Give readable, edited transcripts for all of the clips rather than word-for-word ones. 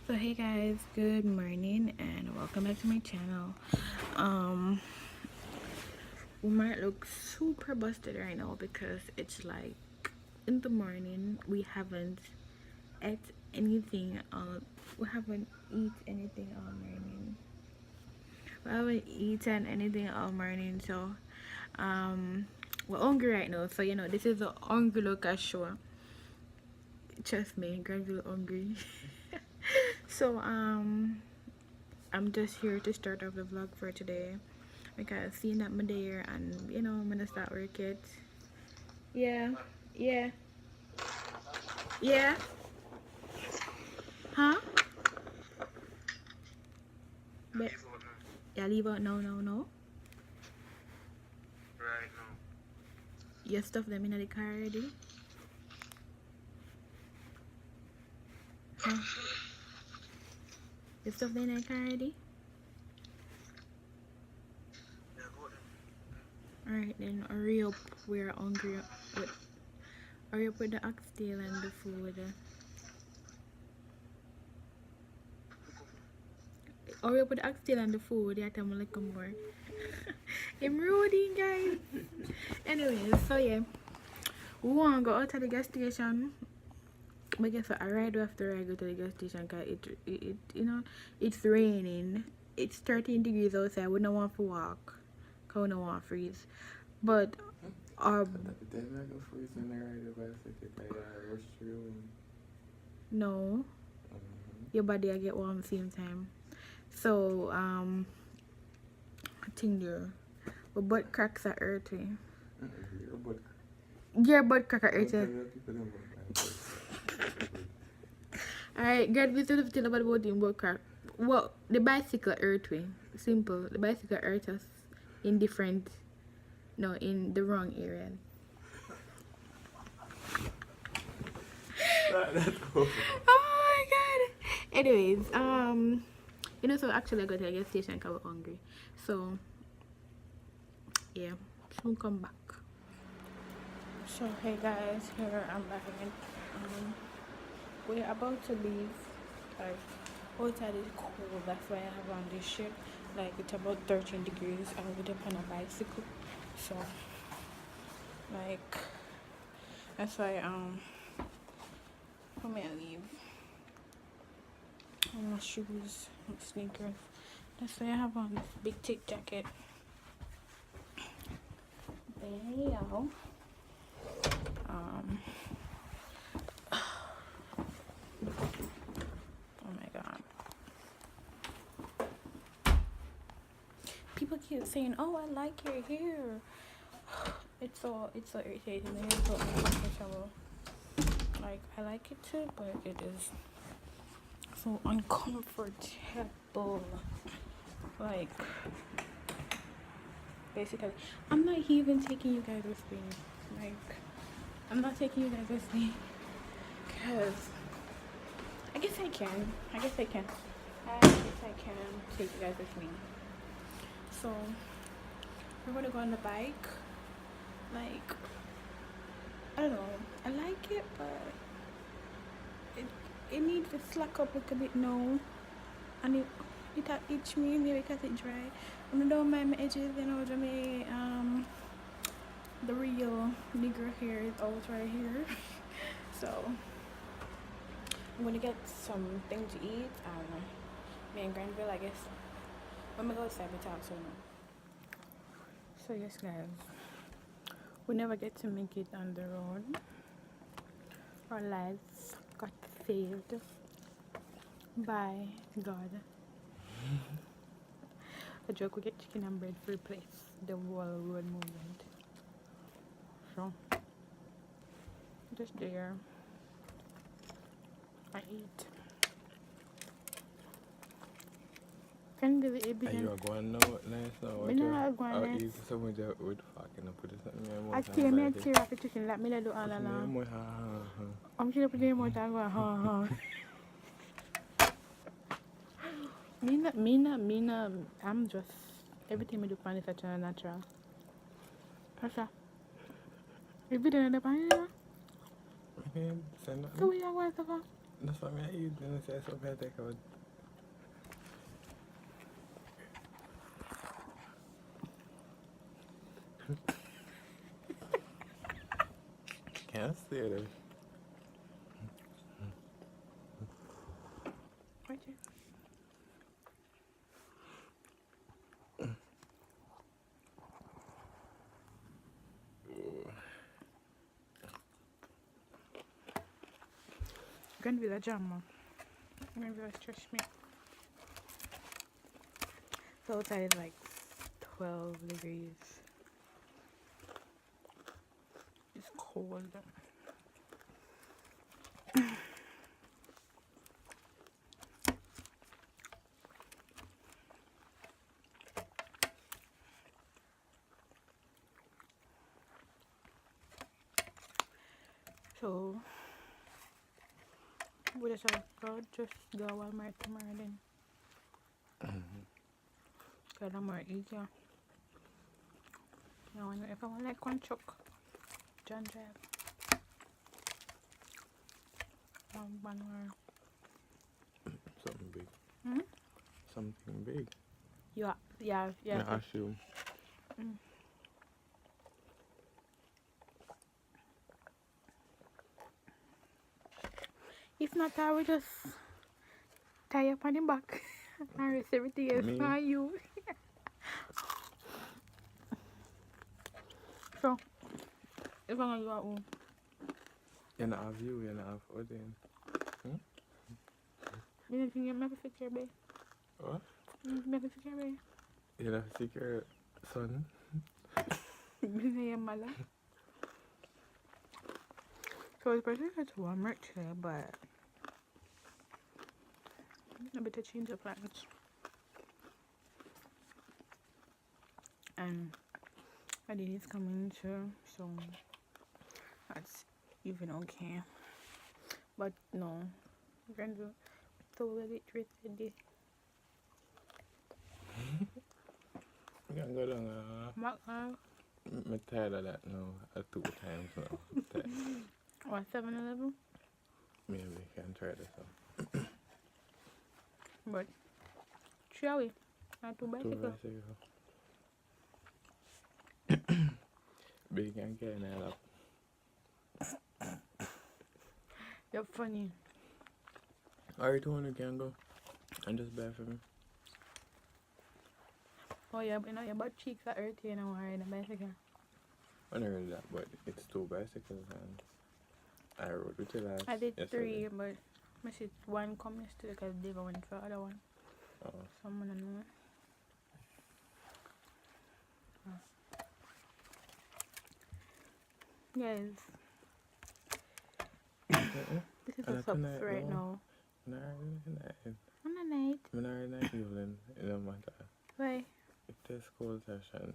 So hey guys, good morning and welcome back to my channel. Um we might look super busted right now because it's like in the morning. Ate anything all we haven't eat anything all morning. We haven't eaten anything all morning, so um we're hungry right now. So this is a hungry look at show. Trust me, Granville hungry. So I'm just here to start off the vlog for today because seeing that I'm there and I'm gonna start work it. Yeah, yeah, yeah, huh? But yeah, leave out no, no, no. Right now. Your stuff them in the car already. Huh? Your stuff them in the car already. Yeah, go then. Alright then, hurry up. We're hungry. With, hurry up with the oxtail and the food. Hurry up with the oxtail and the food. Yeah, tell me like more. I'm rude, guys. Anyways, so yeah, we want to go out to the gas station. But guess what? I ride after I go to the gas station because it's raining. It's 13 degrees outside. We don't want to walk because we don't want to freeze. But our Then I go freeze when I ride a bicycle. I rush through. no, your body I get warm same time. So I think your butt cracks are earthy. Your butt crack are earthy. Alright, God, we still have to tell about the butt crack. Well, the bicycle hurt me. Simple. The bicycle hurt us in different, no, in the wrong area. That's cool. Oh my god. Anyways, so actually I got to the gas station because I was hungry. So, yeah, soon come back. So, hey guys, here I'm back again. We're about to leave. Like, outside is cold, that's why I have on this shirt. Like, it's about 13 degrees and we're up on a bicycle. So, like, that's why, I'm gonna leave. My shoes, my sneakers. That's why I have on this big thick jacket. Bam. Oh my god. People keep saying, "Oh, I like your hair." It's so irritating. The hair is so uncomfortable. Like I like it too, but it is so uncomfortable. Like basically, I'm not even taking you guys with me. Like I'm not taking you guys with me because I guess I can. I guess I can take you guys with me. So we're gonna go on the bike. Like I don't know. I like it, but it needs to slack up a little bit now. And it itch me maybe because it's dry. I don't mind my edges, the real nigger hair is out right here. So I'm gonna get something to eat and me and Granville, I guess when we go outside we talk soon. So yes guys, we never get to make it on the road. Our lives got saved by God. A joke, we get chicken and bread for replace the whole road movement. So just there I eat. Can do the Are you going to know nice now? I'm not going to nice. eat someone that would fucking put something in I tear me a tear off the chicken, let me do all along. I'm sure put them out and go, ha. Me not, I'm just, everything I do find is such a natural. Kasha, if you don't know the Okay, send nothing. So we are going to go. That's what I eat. Then I say something I take out. Can't say that. Right here. Granville jam, man. Granville stretch me. So outside is like 12 degrees. It's cold. So we just have to just go Walmart tomorrow then. Cause I'm more easier. Now if I want like one chuck, John Drive. One more. Something big. Hmm? Something big. Yeah. I assume. If not, I will just tie up on the back and rest everything else Me? on you. So, if I'm you at home, You not have you, you not have Odin. you don't think you make a secure bay? What? You make a secure bay? You not secret son? You mother. So it's better to Walmart today, but a bit of change of plans. And my dad is coming too, so that's even okay. But no, Granville, so a bit ready. You can go down. I'm tired of that now. 2 times now. I'm tired. Or 7-Eleven. Maybe I can try this out. But 3 away. Not 2 2 bicycle. bicycle. Big and getting that up. You're funny. Alright, one you can go. And just buy for me. Oh yeah, but you know your butt cheeks are hurting and I'm riding a bicycle. I never did that, but it's 2 bicycles and I rode with it last. I did yesterday. 3, but I see one come yesterday because they went for the other one. Oh. Someone don't know. Guys, this is And a I subs tonight, right no. now. No, On the night. I'm not in Evelyn. It don't matter. Why? If there's school session,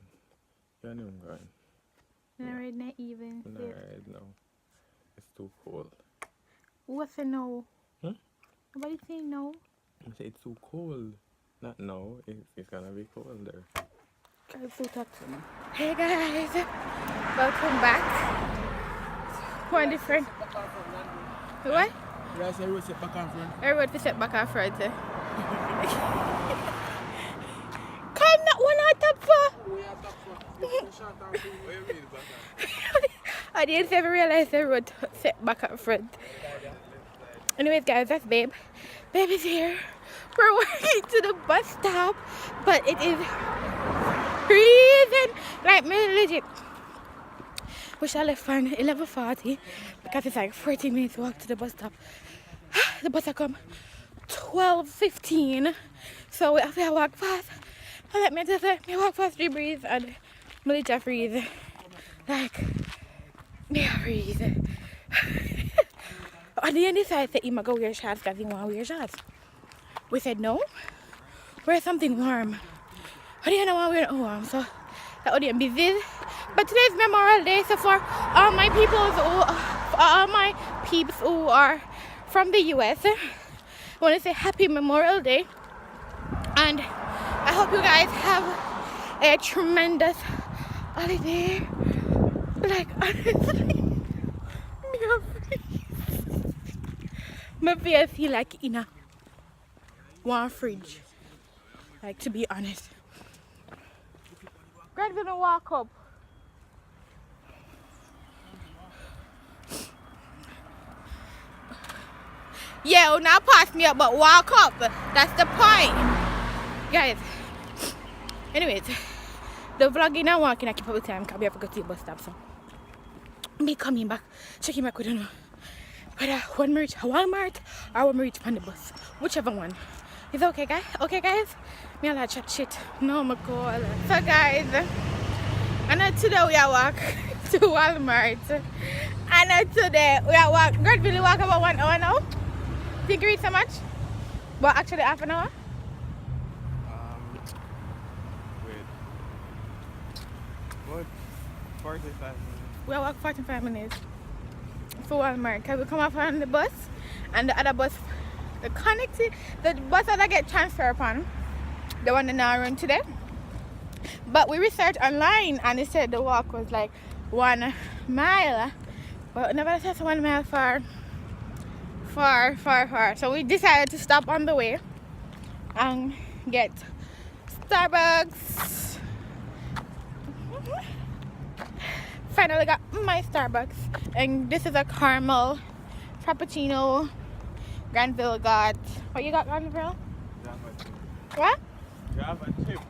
you're not going. I'm not night even. I'm not right now. It's too cold. What's a no? Hmm? Nobody saying no. I say it's too cold. Not now. It's gonna be colder. Guys, so talk to me. Hey guys, welcome back. One different. What? Yes, I will sit back on front. Everyone to sit back and front. Come not one out top for. We are back for short and free. What you mean back on? I didn't ever realize everyone to sit back up front. Anyways, guys, that's Babe. Babe is here. We're walking to the bus stop, but it is freezing. Like, me legit. We shall left from 11:40 because it's like 40 minutes walk to the bus stop. The bus will come 12:15, so we have to walk fast. And let me just let me walk fast, breathe, and me legit freeze. Like, me freeze. At the end, he decided that he might go wear shorts because he want to wear shorts. We said no, wear something warm. But he don't want to wear warm, so that would be busy. But today's Memorial Day, so for all my peeps who are from the US, I want to say Happy Memorial Day, and I hope you guys have a tremendous holiday. Like, honestly, me are free. My face feel like in a one fridge. Like, to be honest. Greg gonna walk up. Yeah, now pass me up, but walk up. That's the point. Guys. Anyways, the vlogging and walking I keep up with time because we have to go to the bus stop. So me coming back, checking back with you know. Whether when we reach Walmart or when we reach on the bus. Whichever one. Is that okay, guys? Okay, guys? Me a lot chat shit. No, my call. So, guys, and today we are walk to Walmart. And today we are walk. God really walk about 1 hour now. Think you reach so much? But actually half an hour? Wait. What? 45 minutes. We are walk 45 minutes for Walmart. Because we come off on the bus and the other bus, the bus that I get transferred upon, the one that now run today. But we researched online and it said the walk was like 1 mile. But never says 1 mile far. So we decided to stop on the way and get Starbucks. Finally got my Starbucks, and this is a caramel frappuccino. Granville got, what you got, Granville? Java chip. What? Java chip.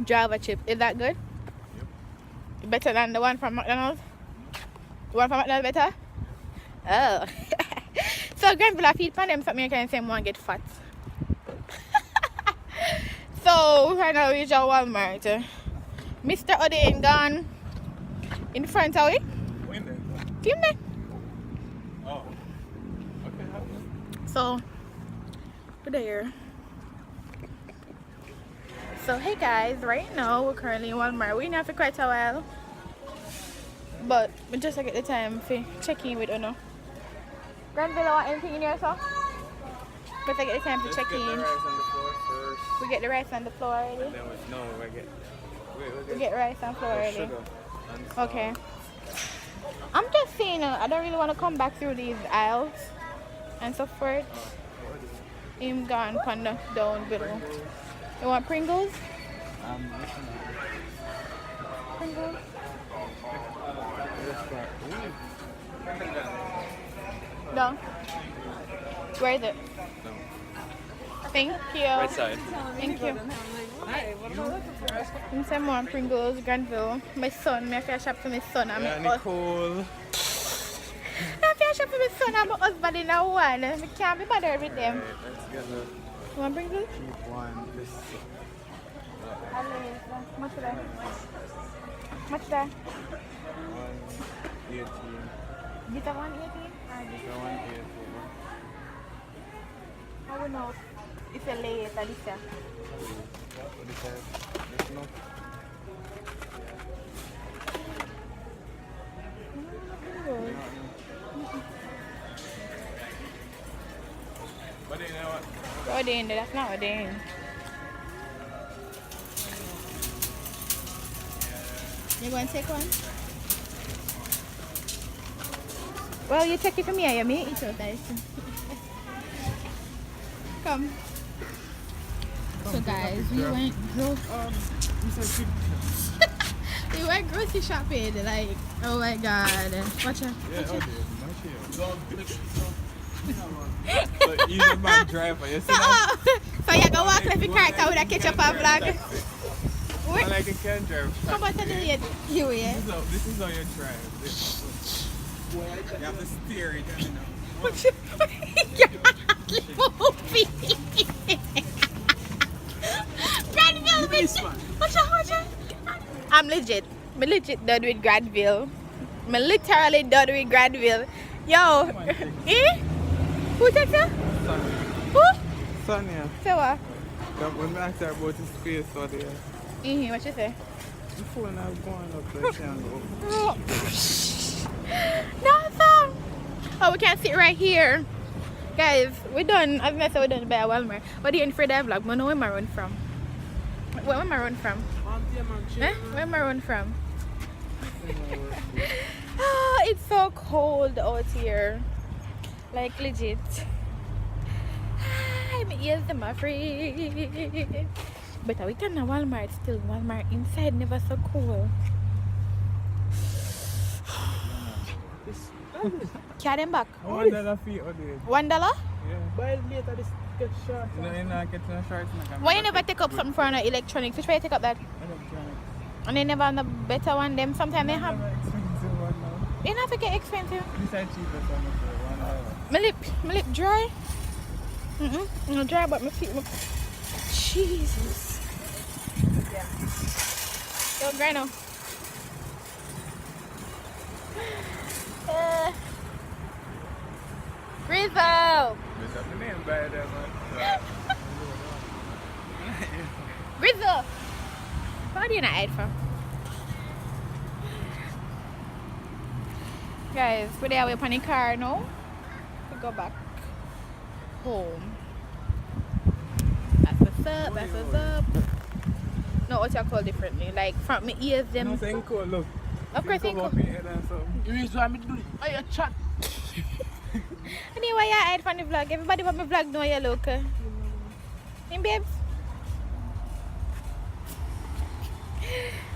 Java chip. Is that good? Yep. Better than the one from McDonald's? The one from McDonald's better? Oh. So Granville I feed pan them something I can say one get fat. So right now we reach our Walmart. Mr. Odin gone in front of we. When there? Team there. Oh. Okay. So we're there. So hey guys, right now we're currently in Walmart. We're in here for quite a while. But we just like at the time for checking with Uno. Granville, want anything in here, so? But I get the time to check in. Get the rice on the floor first. We get the rice on the floor already. And then We get rice on the floor already. sugar and Okay. I'm just saying, I don't really want to come back through these aisles and so forth. I'm gone from the down below. You want Pringles? Pringles? No. Where is it? Thank you. Right side. Thank you. And some more Pringles, Granville. My son, I have to shop for my son. I'm Nicole. I have to shop for my son and my husband in a one. I can't be bothered with them. Right, let's get the You want Pringles? cheap one. This Much of that? Much of that? 118. Get that 118? The 118. I don't know. It's a late, Alicia. What is that? That's enough. But you know what? Ordained, that's not ordained. You going to take one? Well, you take it from here, you may eat out there. Come. So guys, we went we went grocery shopping, like, oh my god. Watch out. Yeah, Watch out. So he's a bad driver, you see that? So you can walk like a character with a ketchup and vlog. I like a can drive. Come on to the late. You yeah. This is how you drive. You have to steer it, you know. What's your movie? Granville, what's your I'm legit. I'm legit done with Granville. I'm literally done with Granville. Yo, eh? Who takes her? Sonia. Who? Sonia. Say what? When I asked her about his face, so there. What you say? The phone I was going up so I can't go. No, sir. Oh, we can't sit right here. Guys, we're done. I think I said we're done by Walmart. What do you in for that vlog? I know where am I run from? Where am I run from? Eh? Where am I run from? Oh, it's so cold out here. Like legit. My ears them are free. But we can Walmart still. Walmart inside never so cool. Carry them back. $1 fee or the $1? yeah. Buy it later, this get short. No, you're not getting a shorts. Why you never take up something for an electronics? Which way you take up that? Electronics. And they never have the better one. Them sometimes they have. Expensive one now. They not to get expensive. This is cheapest one for $1. My lip dry. No dry, but my feet. Jesus. Yo, Grano. Rizzo. This is the name by that man. Rizzo. How do you not hide from? Guys, we're there up on the car now. We go back home. That's what's up, that's what's up. No, what you call differently. Like from my ears them. No, saying cool, look. Of course they Come cool. up in here and something. You reason why me do it. Oh, you chat. Anyway, you hide from the vlog. Everybody want my vlog know you look. Hey babes.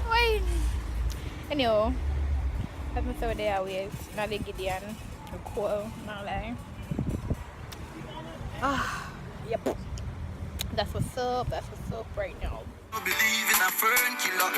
Why? Anyway. That's my so there always. Now they Gideon. Cool. Not like. Ah, yep. That's what's up. That's what's up right now. Believe in a fern killer.